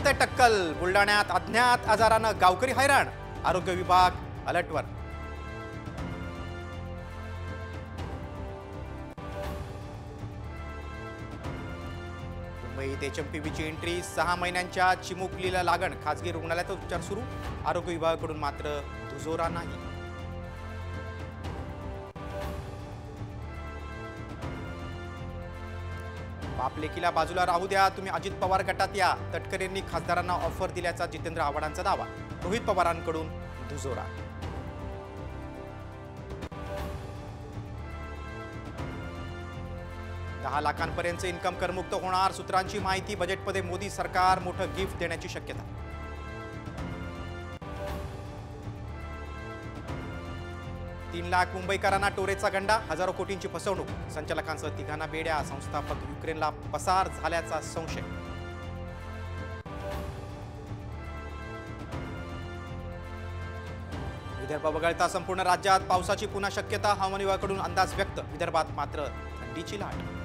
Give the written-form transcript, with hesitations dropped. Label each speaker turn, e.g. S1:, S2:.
S1: बसते टक्कल. बुलडाण्यात अज्ञात आजारानं गावकरी हैराण. आरोग्य विभाग अलर्टवर. मुंबईत HMPVची एंट्री. 6 महिन्यांच्या चिमुकलीला लागण. खासगी रुग्णालयात उपचार सुरू. आरोग्य विभागाकडून मात्र दुजोरा नाही. बापलेकीला बाजूला राहू द्या, तुम्ही अजित पवार गटात या. तटकरेंनी खासदारांना ऑफर दिल्याचा जितेंद्र आव्हाडांचा दावा. रोहित पवारांकडून दुजोरा. $10 लाखांपर्यंत इन्कम करमुक्त होणार. सूत्रांची माहिती. बजेटमध्ये मोदी सरकार मोठं गिफ्ट देण्याची शक्यता. $3 लाख मुंबईकरांना टोरेचा गंडा. हजारो कोटींची फसवणूक. संचालकांसह 3 बेड्या. संस्थापक युक्रेनला पसार झाल्याचा संशय. विदर्भ वगळता संपूर्ण राज्यात पावसाची पुन्हा शक्यता. हवामान विभागाकडून अंदाज व्यक्त. विदर्भात मात्र थंडीची लाट.